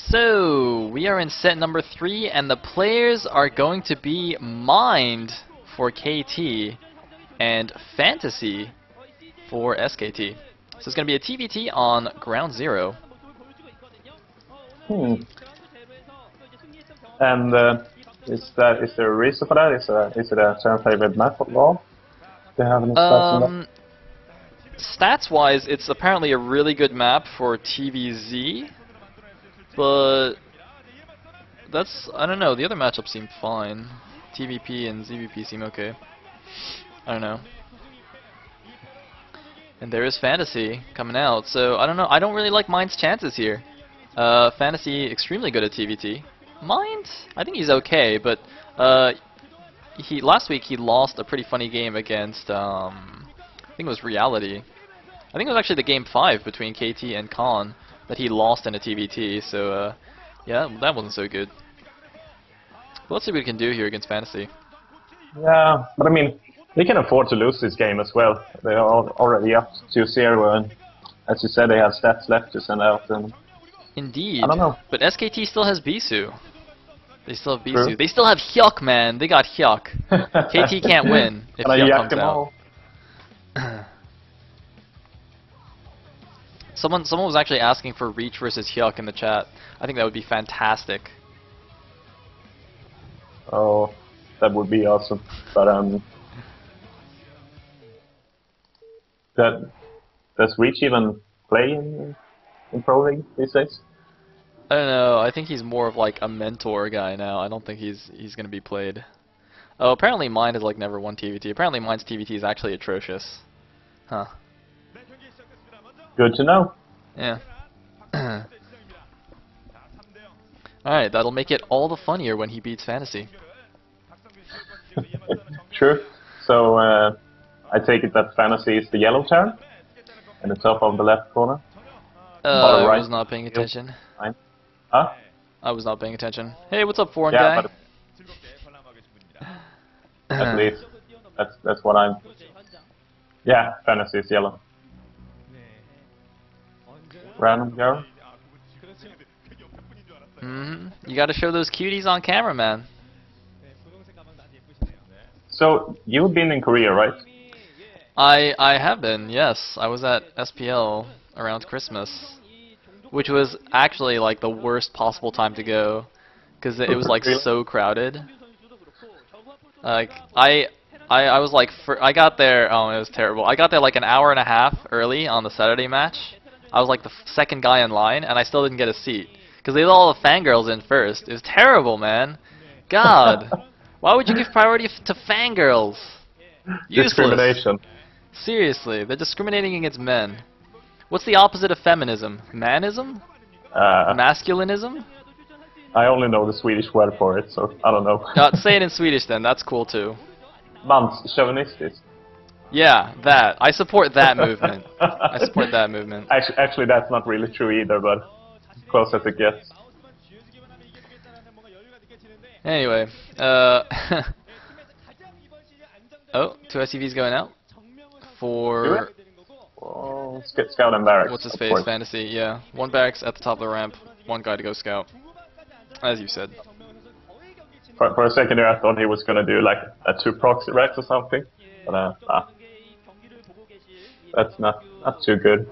So, we are in set number 3, and the players are going to be Mind for KT and Fantasy for SKT. So it's going to be a TVT on Ground Zero. And is there a reason for that? Is it a certain favorite map of all? Do you have any stats on that? Stats-wise, it's apparently a really good map for TVZ, but I don't know, the other matchups seem fine. TVP and ZVP seem okay. I don't know. And there is Fantasy coming out, so I don't know, I don't really like Mind's chances here. Fantasy, extremely good at TVT. Mind, I think he's okay, but last week he lost a pretty funny game against, I think it was Reality. I think it was actually the game 5 between KT and Khan that he lost in a TVT, so yeah, that wasn't so good. But let's see what we can do here against Fantasy. Yeah, but I mean, they can afford to lose this game as well. They are already up 2-0, and as you said, they have stats left to send out. And indeed. I don't know. But SKT still has Bisu. They still have Bisu. True. They still have Hyuk, man. They got Hyuk. KT can't win if Hyuk comes out. Someone was actually asking for Reach versus Hyuk in the chat. I think that would be fantastic. Oh, that would be awesome. But does Reach even play in Pro League these days? I don't know. I think he's more of like a mentor guy now. I don't think he's gonna be played. Oh, apparently Mind has like never won TVT. Apparently Mind's TVT is actually atrocious. Huh. Good to know. Yeah. Alright, that'll make it all the funnier when he beats Fantasy. True. So I take it that Fantasy is the yellow turn in the top of the left corner. I right. was not paying attention. Fine. Huh? I was not paying attention. Hey, what's up, foreign yeah, guy? But at least that's what I'm. Yeah, Fantasy is yellow. Random girl. You gotta show those cuties on camera, man. So you've been in Korea, right? I have been, yes. I was at SPL around Christmas, which was actually like the worst possible time to go, because it was like so crowded. Like I was like, I got there. Oh, it was terrible. I got there like an hour and a half early on the Saturday match. I was like the second guy in line, and I still didn't get a seat because they let all the fangirls in first. It was terrible, man. God, why would you give priority to fangirls? Useless. Discrimination. Seriously, they're discriminating against men. What's the opposite of feminism? Manism? Masculinism? I only know the Swedish word for it, so I don't know. Say it in Swedish then, that's cool too. Manschauvinistisk. Yeah, that. I support that movement. I support that movement. Actually, that's not really true either, but close as it gets. Anyway, oh, 2 SCVs going out for Oh, Scout and Barracks. what's his face? Fantasy, yeah. 1 barracks at the top of the ramp, 1 guy to go scout. As you said. For a second there, I thought he was gonna do like a 2 proxy racks or something, but that's not too good.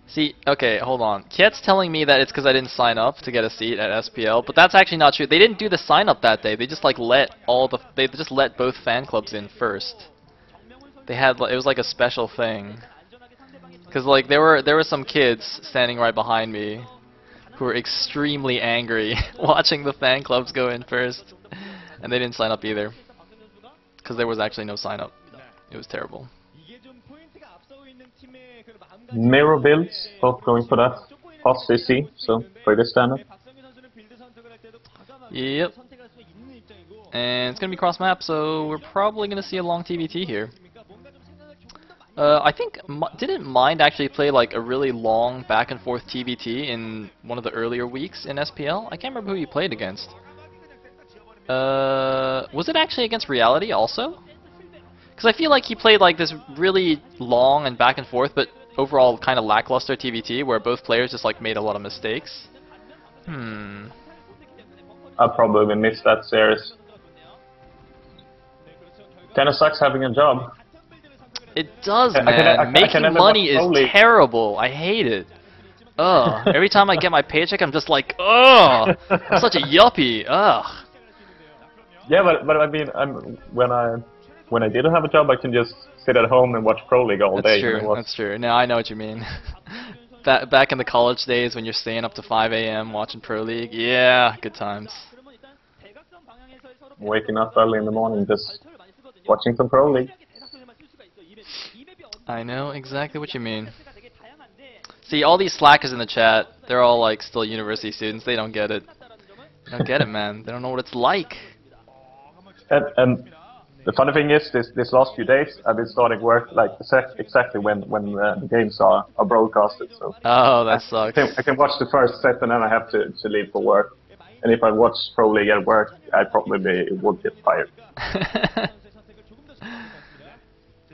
See, okay, hold on. Kiet's telling me that it's because I didn't sign up to get a seat at SPL, but that's actually not true. They didn't do the sign up that day. They just like they just let both fan clubs in first. They had it was like a special thing. Cause like there were some kids standing right behind me who were extremely angry watching the fan clubs go in first, and they didn't sign up either. Cause there was actually no sign up. It was terrible. Mirror builds, both going for that fast CC, so pretty standard. Yep. And it's gonna be cross map, so we're probably gonna see a long TVT here. I think didn't Mind actually play like a really long back and forth TVT in one of the earlier weeks in SPL? I can't remember who he played against. Was it actually against Reality also? Because I feel like he played like this really long and back and forth, but overall kind of lackluster TVT where both players just like made a lot of mistakes. I probably missed that series. Kinda sucks having a job. It does, I man. Making never money watch is Pro League. terrible. I hate it. Ugh. Every time I get my paycheck, I'm just like, ugh. I'm such a yuppie. Ugh. Yeah, but I mean, when I didn't have a job, I can just sit at home and watch Pro League all day. That's true. That's true. No, I know what you mean. Back in the college days when you're staying up to 5 a.m. watching Pro League, yeah, good times. Waking up early in the morning just watching some Pro League. I know exactly what you mean. See, all these slackers in the chat, they're all like still university students. They don't get it. They don't get it, man. They don't know what it's like. And the funny thing is, this last few days, I've been starting work like exactly when the games are broadcasted. So Oh, that sucks. I can watch the first set and then I have to leave for work. And if I watch Pro League at work, I probably would get fired.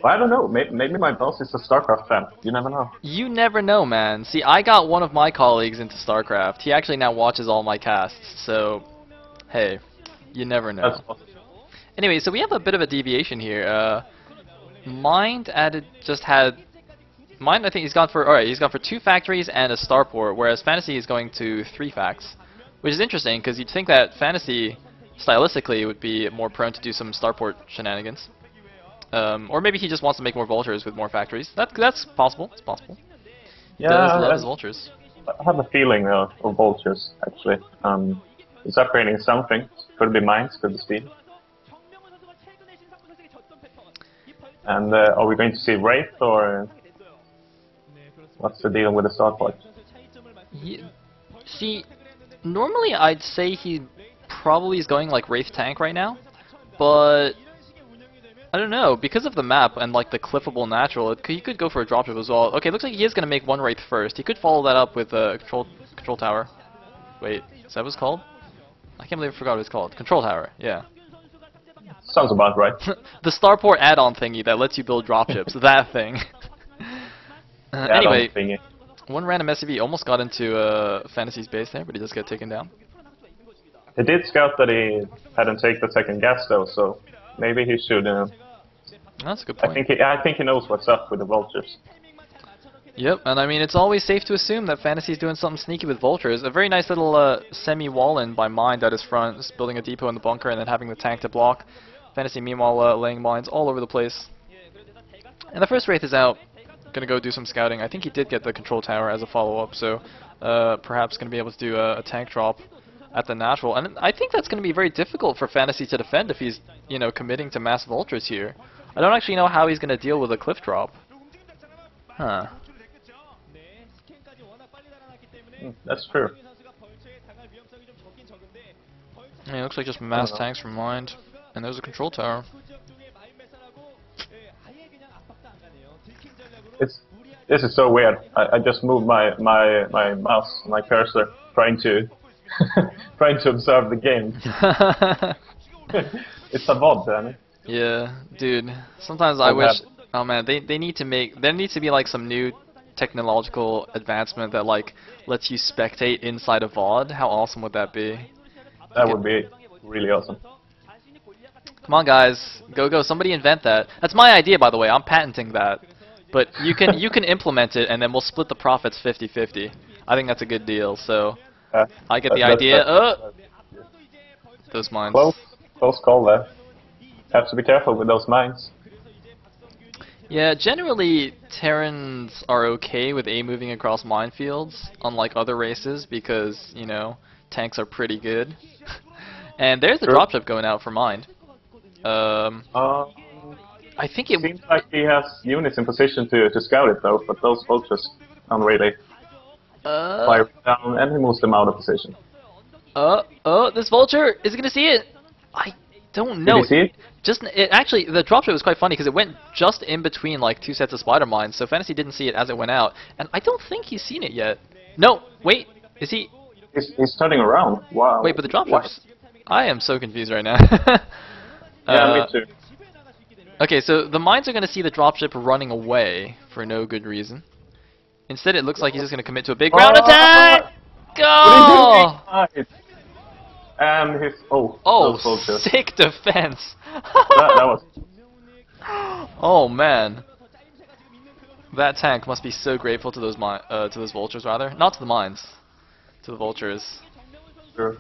Well, I don't know. Maybe my boss is a StarCraft fan. You never know. You never know, man. See, I got one of my colleagues into StarCraft. He actually now watches all my casts. So, hey, you never know. That's awesome. Anyway, so we have a bit of a deviation here. Mind just had Mind. I think he's gone for He's gone for 2 factories and a starport, whereas Fantasy is going to 3 facts, which is interesting because you'd think that Fantasy, stylistically, would be more prone to do some starport shenanigans. Or maybe he just wants to make more vultures with more factories. That's possible. It's possible. Yeah, Does love his vultures. I have a feeling of vultures actually. It's upgrading something. Could be mines, could be speed. And are we going to see Wraith or what's the deal with the starport? See, normally I'd say he probably is going like Wraith tank right now, but I don't know, because of the map and like the cliffable natural, he could go for a dropship as well. Okay, looks like he is going to make 1 Wraith first. He could follow that up with a control tower. Wait, is that what it's called? I can't believe I forgot what it's called. Control tower, yeah. Sounds about right. The starport add-on thingy that lets you build dropships. That thing. Anyway, 1 random SCV almost got into Fantasy's base there, but he just got taken down. He did scout that he hadn't taken the second gas though, so maybe he should. That's a good point. I think he knows what's up with the vultures. Yep, and I mean it's always safe to assume that Fantasy's doing something sneaky with vultures. A very nice little semi-wall-in by Mind at his front, just building a depot in the bunker and then having the tank to block. Fantasy meanwhile laying mines all over the place. And the first Wraith is out, gonna go do some scouting. I think he did get the control tower as a follow-up, so perhaps gonna be able to do a tank drop at the natural. And I think that's gonna be very difficult for Fantasy to defend if he's, you know, committing to massive ultras here. I don't actually know how he's gonna deal with a cliff drop. Huh. That's true. Yeah, it looks like just mass tanks from Mind. And there's a control tower. This is so weird. I just moved my mouse, my cursor, trying to observe the game. It's a VOD, then. Yeah, dude. Sometimes I wish. Oh man, they need to make. There needs to be like some new technological advancement that like lets you spectate inside a VOD. How awesome would that be? That would be really awesome. Come on, guys, go! Somebody invent that. That's my idea, by the way. I'm patenting that. But you can implement it, and then we'll split the profits 50-50. I think that's a good deal. So I get the idea. Those mines. Close call there. Have to be careful with those mines. Yeah, generally Terrans are okay with moving across minefields, unlike other races, because you know tanks are pretty good. And there's the dropship going out for Mind. I think it seems like he has units in position to scout it though, but those vultures don't really fire down, and he moves them out of position. This vulture is gonna see it. I don't know. Did he see it? Actually, the dropship was quite funny because it went just in between like 2 sets of spider mines, so Fantasy didn't see it as it went out, and I don't think he's seen it yet. No, wait, is he? He's turning around. Wow. Wait, but the dropships. I am so confused right now. Yeah, me too. Okay, so the mines are going to see the dropship running away for no good reason. Instead, it looks like he's just gonna commit to a big ground Oh, attack. what are you doing? Go! Nice. And his Oh, those vultures. sick defense. That was Oh man, that tank must be so grateful to those to those vultures rather, not to the mines, to the vultures. true.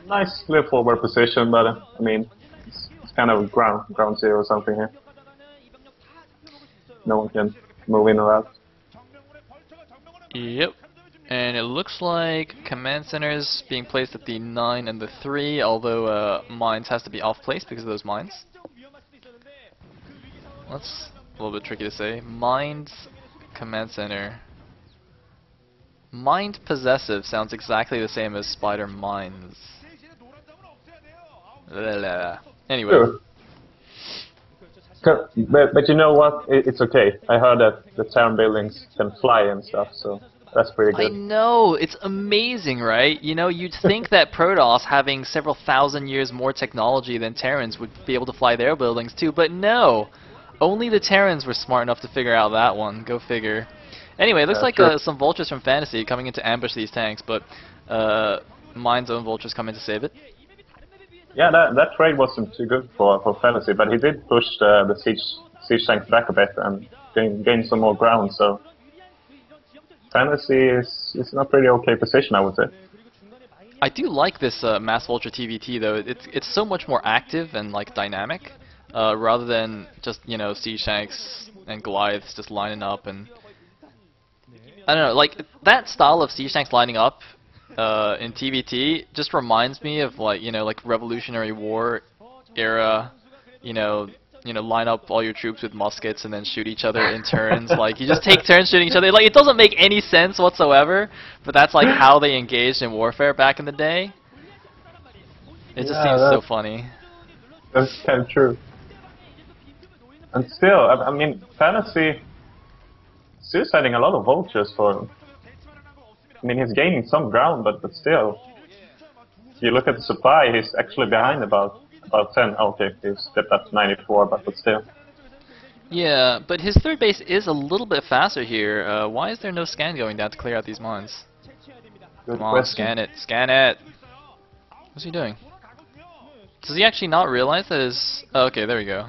Nice little forward position, but I mean, it's kind of ground zero or something here. No one can move in or out. Yep. And it looks like command centers being placed at the 9 and the 3, although mines has to be off place because of those mines. That's a little bit tricky to say. Mines, command center. Mind possessive sounds exactly the same as spider mines. Anyway. Sure. But you know what? It's okay. I heard that the town buildings can fly and stuff, so that's pretty I good. know, it's amazing, right? You know, you'd think that Protoss, having several thousand years more technology than Terrans, would be able to fly their buildings too, but no! Only the Terrans were smart enough to figure out that one, go figure. Anyway, it looks like Sure. some vultures from Fantasy coming in to ambush these tanks, but Mine's own vultures come in to save it. Yeah, that trade wasn't too good for Fantasy, but he did push the siege tanks back a bit and gain some more ground, so Fantasy is in a pretty okay position, I would say. I do like this Mass Vulture TVT though. It's so much more active and like dynamic, rather than just siege tanks and Goliaths just lining up and I don't know, like that style of siege tanks lining up in TVT just reminds me of like Revolutionary War era, line up all your troops with muskets and then shoot each other in turns. Like, you just take turns shooting each other. Like, it doesn't make any sense whatsoever, but that's like how they engaged in warfare back in the day. It just seems so funny. That's kind of true. And still, I mean, Fantasy still setting a lot of vultures for. I mean, he's gaining some ground, but still, if you look at the supply, he's actually behind about 10. Okay, he's stepped up to 94, but still. Yeah, but his third base is a little bit faster here. Why is there no scan going down to clear out these mines? Good Come on, question. scan it, scan it! What's he doing? Does he actually not realize that his... Oh, okay, there we go.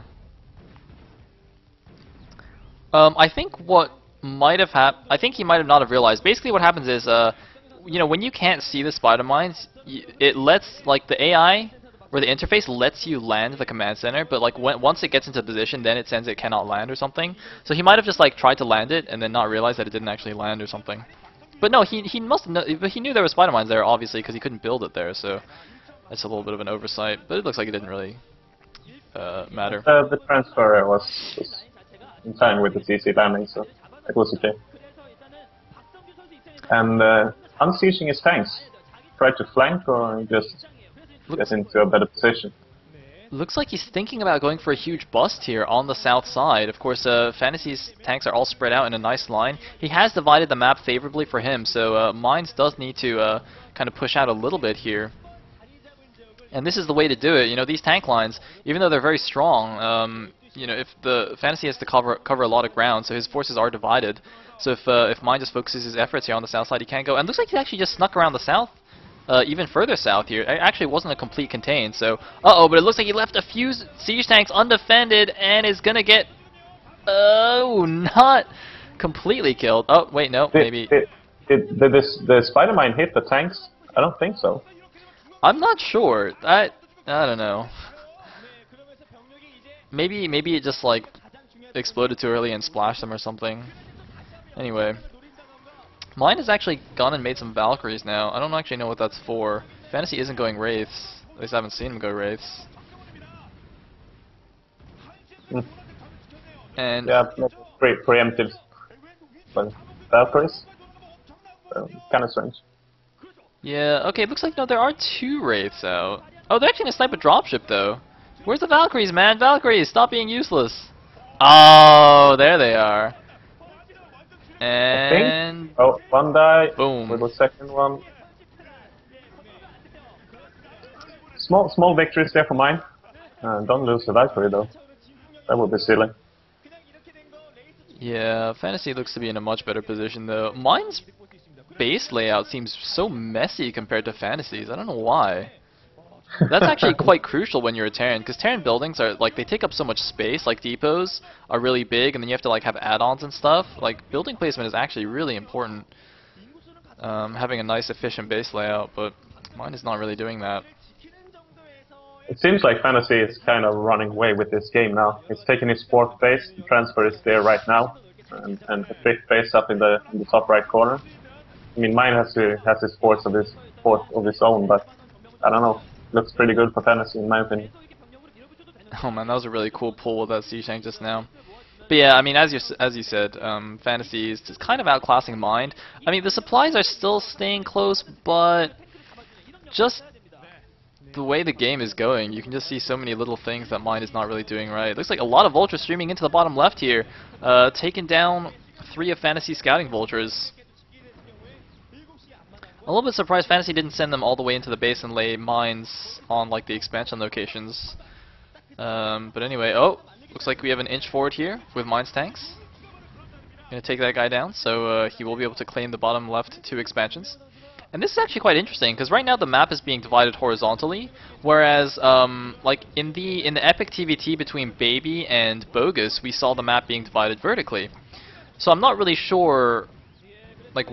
I think what might have happened... I think he might have not have realized. Basically what happens is, when you can't see the spider mines, it lets, like, the AI... where the interface lets you land the command center, but like once it gets into position, then it sends it cannot land or something. So he might have just like tried to land it and then not realize that it didn't actually land or something. But no, he must have but he knew there were spider mines there obviously because he couldn't build it there. So that's a little bit of an oversight. But it looks like it didn't really matter. The transfer was in time with the CC landing, so it was okay. And unsieging his tanks, try to flank or just get into a better position. Looks like he's thinking about going for a huge bust here on the south side. Of course, Fantasy's tanks are all spread out in a nice line. He has divided the map favorably for him, so Mines does need to kind of push out a little bit here. And this is the way to do it. These tank lines, even though they're very strong, if the Fantasy has to cover a lot of ground, so his forces are divided. So if Mine just focuses his efforts here on the south side, he can go. And looks like he actually just snuck around the south. Even further south here. It actually wasn't a complete contain, so... Uh-oh, but it looks like he left a few siege tanks undefended and is gonna get... Oh, not completely killed. Oh, wait, no, maybe... Did the spider mine hit the tanks? I don't think so. I'm not sure. I don't know. Maybe it just, like, exploded too early and splashed them or something. Anyway... Mine has actually gone and made some Valkyries now. I don't actually know what that's for. Fantasy isn't going Wraiths. At least I haven't seen him go Wraiths. And yeah, preemptive. But Valkyries? Kind of strange. yeah, okay, it looks like no, there are 2 Wraiths out. Oh, they're actually gonna snipe a dropship though. Where's the Valkyries, man? Valkyries, stop being useless. Oh, there they are. And oh, one die. boom. With the second one. Small victories there for Mine. Don't lose the Valkyrie though. That would be silly. Yeah, Fantasy looks to be in a much better position though. Mine's base layout seems so messy compared to Fantasy's. I don't know why. That's actually quite crucial when you're a Terran, because Terran buildings are like they take up so much space. Like depots are really big, and then you have to like have add-ons and stuff. Like building placement is actually really important. Having a nice efficient base layout, but mine is not really doing that. It seems like Fantasy is kind of running away with this game now. It's taking its fourth base, the transfer is there right now, and the fifth base up in the top right corner. I mean, mine has his fourth of its own, but I don't know. Looks pretty good for Fantasy in my opinion. Oh man, that was a really cool pull with that siege tank just now. But yeah, I mean, as you said, Fantasy is just kind of outclassing Mind. I mean, the supplies are still staying close, but just the way the game is going, you can just see so many little things that Mind is not really doing right. It looks like a lot of Vultures streaming into the bottom left here, taking down 3 of Fantasy scouting Vultures. A little bit surprised Fantasy didn't send them all the way into the base and lay mines on like the expansion locations. But anyway, oh, looks like we have an inch forward here with mines tanks. Gonna take that guy down, so he will be able to claim the bottom left 2 expansions. And this is actually quite interesting, because right now the map is being divided horizontally, whereas like in the epic TVT between Baby and Bogus, we saw the map being divided vertically. So I'm not really sure like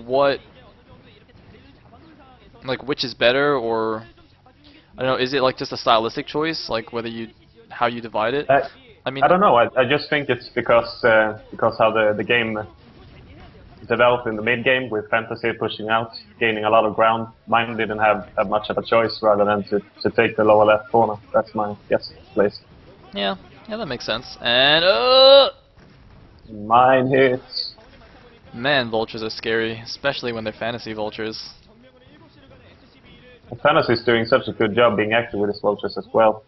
which is better, or I don't know, is it like just a stylistic choice, like whether how you divide it? I mean, I don't know. I just think it's because how the game developed in the mid game with Fantasy pushing out, gaining a lot of ground. Mine didn't have much of a choice rather than to take the lower left corner. That's my guess, place. Yeah, that makes sense. And mine hits. Man, Vultures are scary, especially when they're Fantasy Vultures. Fantasy is doing such a good job being active with his Vultures as well.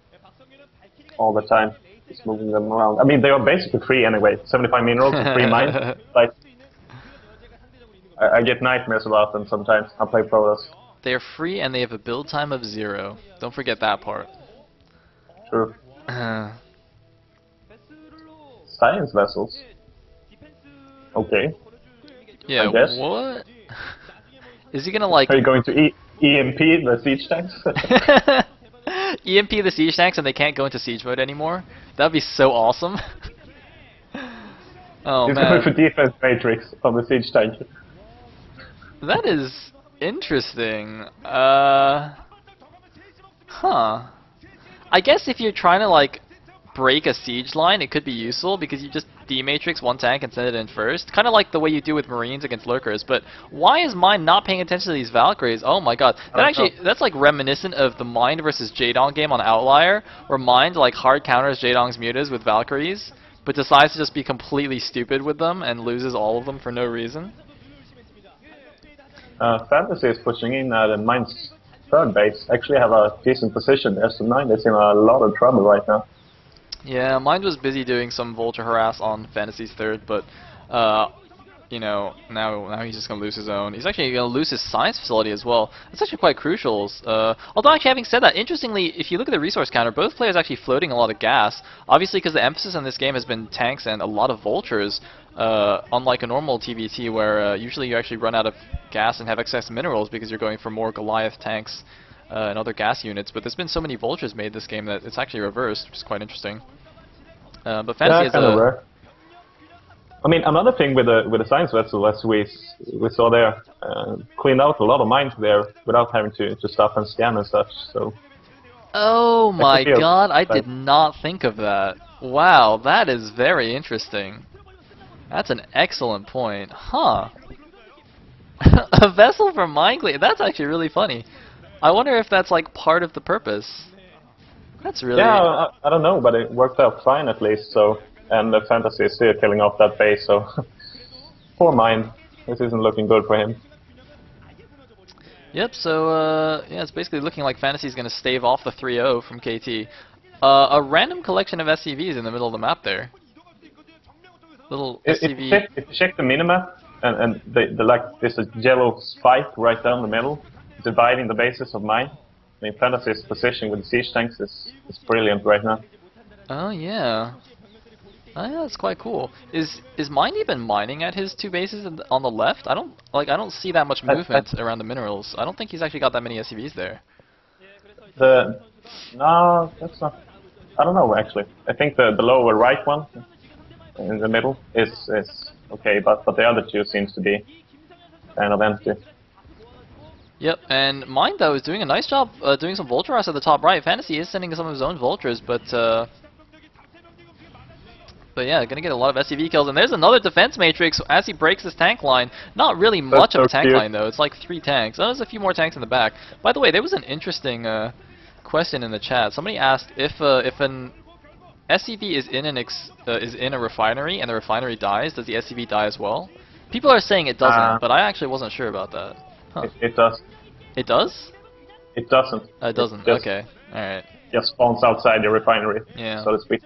All the time. Just moving them around. I mean, they are basically free anyway. 75 minerals and 3 mines. Like, I get nightmares about them sometimes. I play Protoss. They're free and they have a build time of 0. Don't forget that part. True. Science vessels. Okay. Yeah, what? Is he gonna like... Are you going to EMP the siege tanks? EMP the siege tanks and they can't go into siege mode anymore? That'd be so awesome. Oh He's man. going for defense matrix on the siege tank. That is interesting. Huh. I guess if you're trying to like break a siege line, it could be useful because you just D-matrix 1 tank and send it in first. Kind of like the way you do with Marines against Lurkers. But why is Mind not paying attention to these Valkyries? Oh my god. That's like reminiscent of the Mind versus Jaedong game on Outlier, where Mind like hard counters Jaedong's mutas with Valkyries, but decides to just be completely stupid with them and loses all of them for no reason. Fantasy is pushing in and Mind's third base. Actually have a decent position there, so Mind is in a lot of trouble right now. Yeah, Mind was busy doing some Vulture harass on Fantasy's third, but you know, now he's just gonna lose his own. He's actually gonna lose his science facility as well. That's actually quite crucial. Although actually having said that, interestingly, if you look at the resource counter, both players actually floating a lot of gas. Obviously, because the emphasis on this game has been tanks and a lot of Vultures. Unlike a normal TVT where usually you actually run out of gas and have excess minerals because you're going for more Goliath tanks and other gas units. But there's been so many Vultures made this game that it's actually reversed, which is quite interesting. But Fantasy is rare. I mean, another thing with the science vessel, as we saw there, cleaned out a lot of mines there without having to stop and scan and such. So. Oh my god! I did not think of that. Wow, that is very interesting. That's an excellent point. Huh. A vessel for mine clean. That's actually really funny. I wonder if that's like part of the purpose. That's really... Yeah, I don't know, but it worked out fine at least, so... And the Fantasy is still killing off that base, so... Poor Mind. This isn't looking good for him. Yep, so, yeah, it's basically looking like Fantasy's gonna stave off the 3-0 from KT. A random collection of SCVs in the middle of the map there. Little SCV... If you check the minimap, and there's a yellow spike right down the middle, dividing the bases of mine. I mean, Fantasy's position with the siege tanks is brilliant right now. Oh yeah. Oh, yeah, that's quite cool. Is Mind even mining at his 2 bases on the left? I don't see that much movement around the minerals. I don't think he's actually got that many SCVs there. No, that's not. I don't know actually. I think the lower right one in the middle is okay, but the other two seems to be kind of empty. Yep, and Mind though is doing a nice job doing some Vulture at the top right. Fantasy is sending some of his own Vultures, but yeah, gonna get a lot of SCV kills. And there's another defense matrix as he breaks his tank line. Not really much of a tank line though. It's like 3 tanks. Oh, there's a few more tanks in the back. By the way, there was an interesting question in the chat. Somebody asked if an SCV is in a refinery and the refinery dies, does the SCV die as well? People are saying it doesn't, but I actually wasn't sure about that. Huh. It does. It does? It doesn't. It doesn't. Okay. All right. Just spawns outside the refinery, so to speak.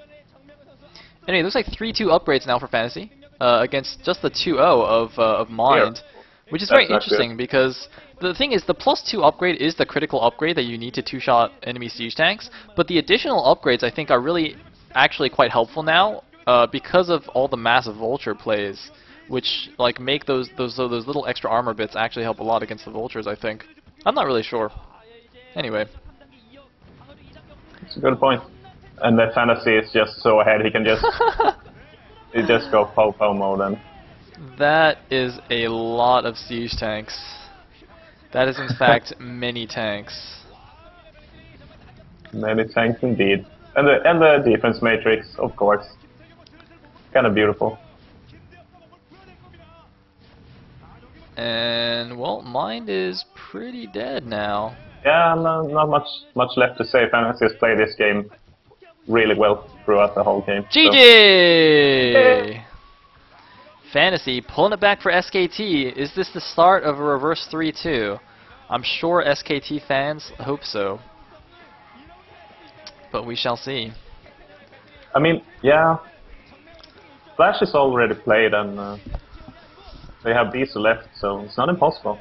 Anyway, it looks like 3-2 upgrades now for Fantasy against just the 2-0 of Mind, which is very interesting because the thing is the +2 upgrade is the critical upgrade that you need to 2-shot enemy siege tanks, but the additional upgrades I think are really actually quite helpful now because of all the massive Vulture plays, which like make those little extra armor bits actually help a lot against the Vultures, I think. I'm not really sure. Anyway. It's a good point. And the Fantasy is just so ahead, he can just go po-po mode then. That is a lot of siege tanks. That is in fact many tanks. Many tanks indeed. And the defense matrix, of course. Kind of beautiful. And well, Mind is pretty dead now. Yeah, not much left to say. Fantasy has played this game really well throughout the whole game. GG! So. Fantasy pulling it back for SKT. Is this the start of a reverse 3-2? I'm sure SKT fans hope so. But we shall see. I mean, yeah. Flash is already played and they have Bisu left, so it's not impossible.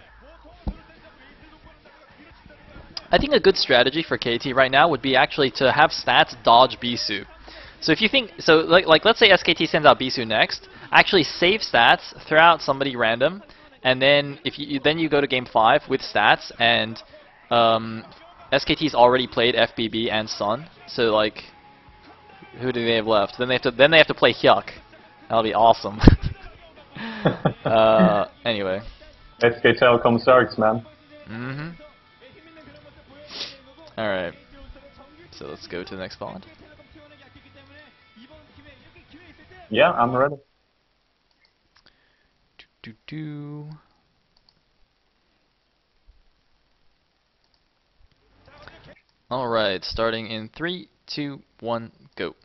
I think a good strategy for KT right now would be actually to have stats dodge Bisu. So if you think, so like let's say SKT sends out Bisu next, actually save stats, throw out somebody random, and then if you go to game 5 with stats, and SKT's already played FBB and Sun, so like who do they have left? Then they have to play Hyuk. That'll be awesome. Anyway. SK Telecom Sarks, man. Alright. So let's go to the next pod. Yeah, I'm ready. Alright, starting in 3, 2, 1, go.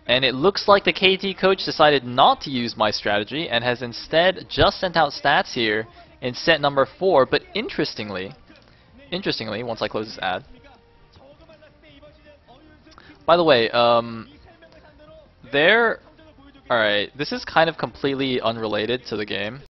And it looks like the KT coach decided not to use my strategy and has instead just sent out stats here in set number 4, but interestingly, once I close this ad. By the way, alright, this is kind of completely unrelated to the game.